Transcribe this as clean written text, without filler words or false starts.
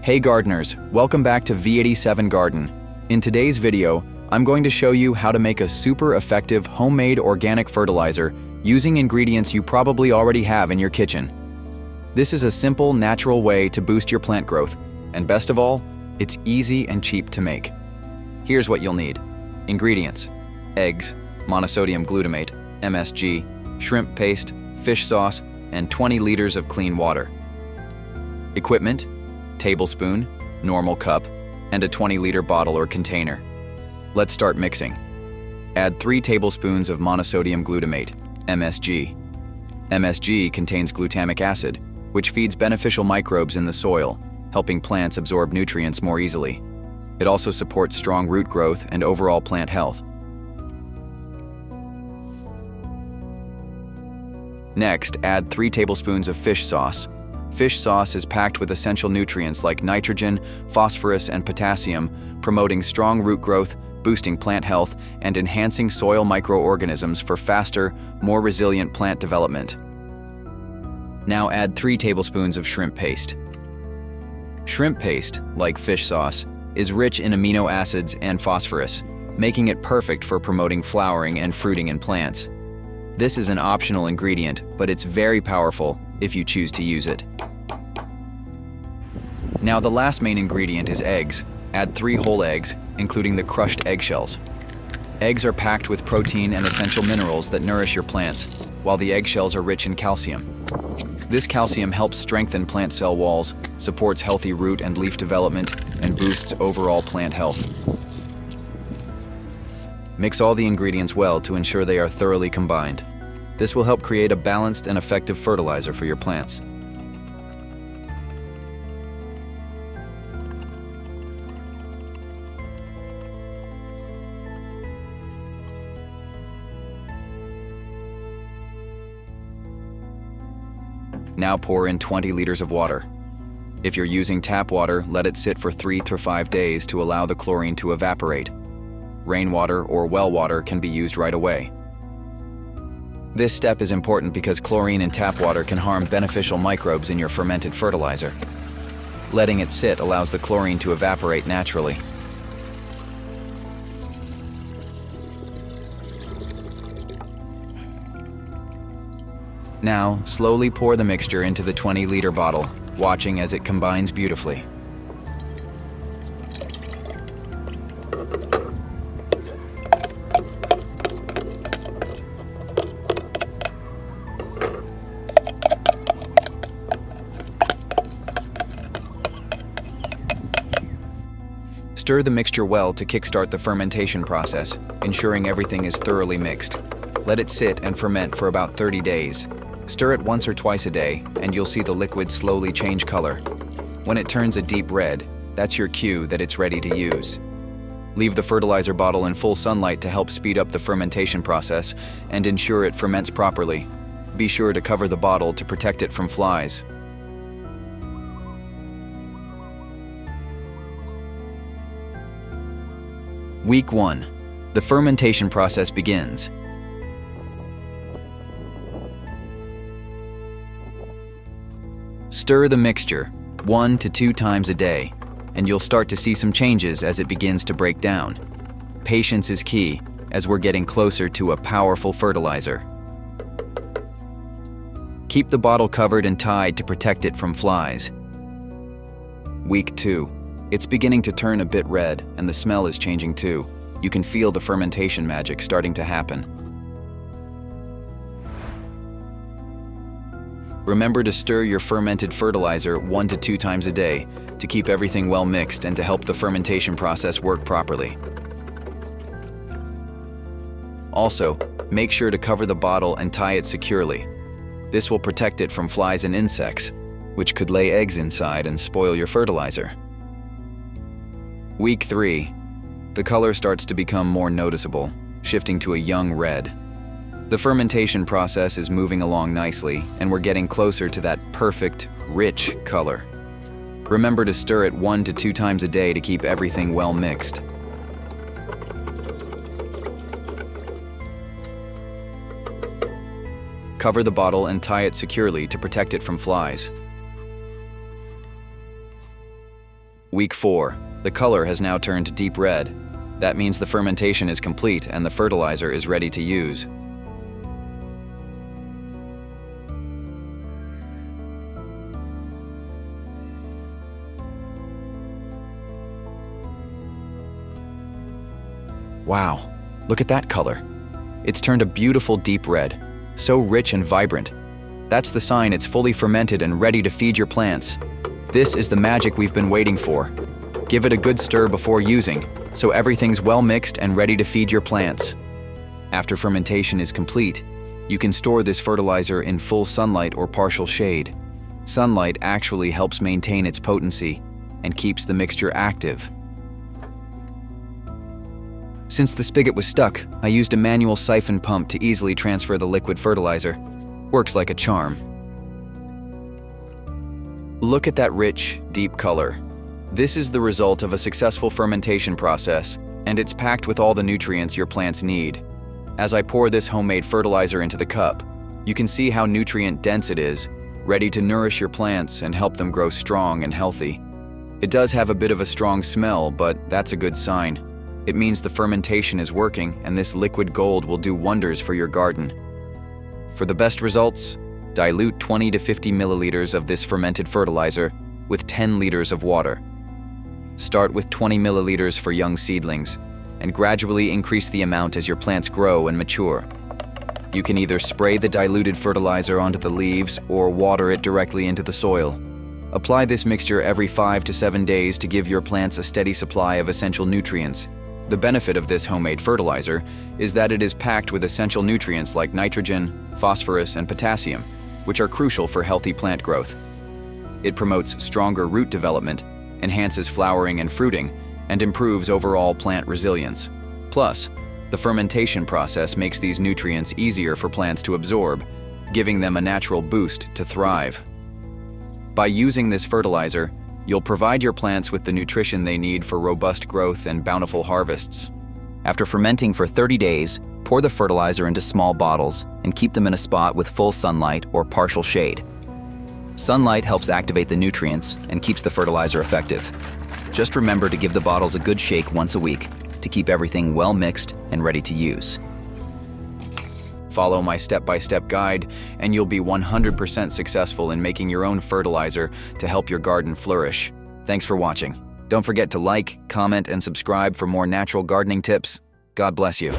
Hey gardeners, welcome back to V87 Garden. In today's video, I'm going to show you how to make a super effective homemade organic fertilizer using ingredients you probably already have in your kitchen. This is a simple, natural way to boost your plant growth, and best of all, it's easy and cheap to make. Here's what you'll need. Ingredients: eggs, monosodium glutamate, MSG, shrimp paste, fish sauce, and 20 liters of clean water. Equipment: tablespoon, normal cup, and a 20-liter bottle or container. Let's start mixing. Add 3 tablespoons of monosodium glutamate, MSG. MSG contains glutamic acid, which feeds beneficial microbes in the soil, helping plants absorb nutrients more easily. It also supports strong root growth and overall plant health. Next, add 3 tablespoons of fish sauce. Fish sauce is packed with essential nutrients like nitrogen, phosphorus, and potassium, promoting strong root growth, boosting plant health, and enhancing soil microorganisms for faster, more resilient plant development. Now add 3 tablespoons of shrimp paste. Shrimp paste, like fish sauce, is rich in amino acids and phosphorus, making it perfect for promoting flowering and fruiting in plants. This is an optional ingredient, but it's very powerful if you choose to use it. Now the last main ingredient is eggs. Add 3 whole eggs, including the crushed eggshells. Eggs are packed with protein and essential minerals that nourish your plants, while the eggshells are rich in calcium. This calcium helps strengthen plant cell walls, supports healthy root and leaf development, and boosts overall plant health. Mix all the ingredients well to ensure they are thoroughly combined. This will help create a balanced and effective fertilizer for your plants. Now pour in 20 liters of water. If you're using tap water, let it sit for 3 to 5 days to allow the chlorine to evaporate. Rainwater or well water can be used right away. This step is important because chlorine in tap water can harm beneficial microbes in your fermented fertilizer. Letting it sit allows the chlorine to evaporate naturally. Now, slowly pour the mixture into the 20-liter bottle, watching as it combines beautifully. Stir the mixture well to kickstart the fermentation process, ensuring everything is thoroughly mixed. Let it sit and ferment for about 30 days. Stir it once or twice a day, and you'll see the liquid slowly change color. When it turns a deep red, that's your cue that it's ready to use. Leave the fertilizer bottle in full sunlight to help speed up the fermentation process and ensure it ferments properly. Be sure to cover the bottle to protect it from flies. Week 1. The fermentation process begins. Stir the mixture 1 to 2 times a day, and you'll start to see some changes as it begins to break down. Patience is key, as we're getting closer to a powerful fertilizer. Keep the bottle covered and tied to protect it from flies. Week 2. It's beginning to turn a bit red, and the smell is changing too. You can feel the fermentation magic starting to happen. Remember to stir your fermented fertilizer 1 to 2 times a day to keep everything well mixed and to help the fermentation process work properly. Also, make sure to cover the bottle and tie it securely. This will protect it from flies and insects, which could lay eggs inside and spoil your fertilizer. Week 3. The color starts to become more noticeable, shifting to a young red. The fermentation process is moving along nicely, and we're getting closer to that perfect, rich color. Remember to stir it 1 to 2 times a day to keep everything well mixed. Cover the bottle and tie it securely to protect it from flies. Week 4. The color has now turned deep red. That means the fermentation is complete and the fertilizer is ready to use. Wow, look at that color. It's turned a beautiful deep red, so rich and vibrant. That's the sign it's fully fermented and ready to feed your plants. This is the magic we've been waiting for. Give it a good stir before using, so everything's well mixed and ready to feed your plants. After fermentation is complete, you can store this fertilizer in full sunlight or partial shade. Sunlight actually helps maintain its potency and keeps the mixture active. Since the spigot was stuck, I used a manual siphon pump to easily transfer the liquid fertilizer. Works like a charm. Look at that rich, deep color. This is the result of a successful fermentation process, and it's packed with all the nutrients your plants need. As I pour this homemade fertilizer into the cup, you can see how nutrient-dense it is, ready to nourish your plants and help them grow strong and healthy. It does have a bit of a strong smell, but that's a good sign. It means the fermentation is working, and this liquid gold will do wonders for your garden. For the best results, dilute 20 to 50 milliliters of this fermented fertilizer with 10 liters of water. Start with 20 milliliters for young seedlings, and gradually increase the amount as your plants grow and mature. You can either spray the diluted fertilizer onto the leaves or water it directly into the soil. Apply this mixture every 5 to 7 days to give your plants a steady supply of essential nutrients. The benefit of this homemade fertilizer is that it is packed with essential nutrients like nitrogen, phosphorus, and potassium, which are crucial for healthy plant growth. It promotes stronger root development, enhances flowering and fruiting, and improves overall plant resilience. Plus, the fermentation process makes these nutrients easier for plants to absorb, giving them a natural boost to thrive. By using this fertilizer, you'll provide your plants with the nutrition they need for robust growth and bountiful harvests. After fermenting for 30 days, pour the fertilizer into small bottles and keep them in a spot with full sunlight or partial shade. Sunlight helps activate the nutrients and keeps the fertilizer effective. Just remember to give the bottles a good shake once a week to keep everything well mixed and ready to use. Follow my step-by-step guide, and you'll be 100% successful in making your own fertilizer to help your garden flourish. Thanks for watching. Don't forget to like, comment, and subscribe for more natural gardening tips. God bless you.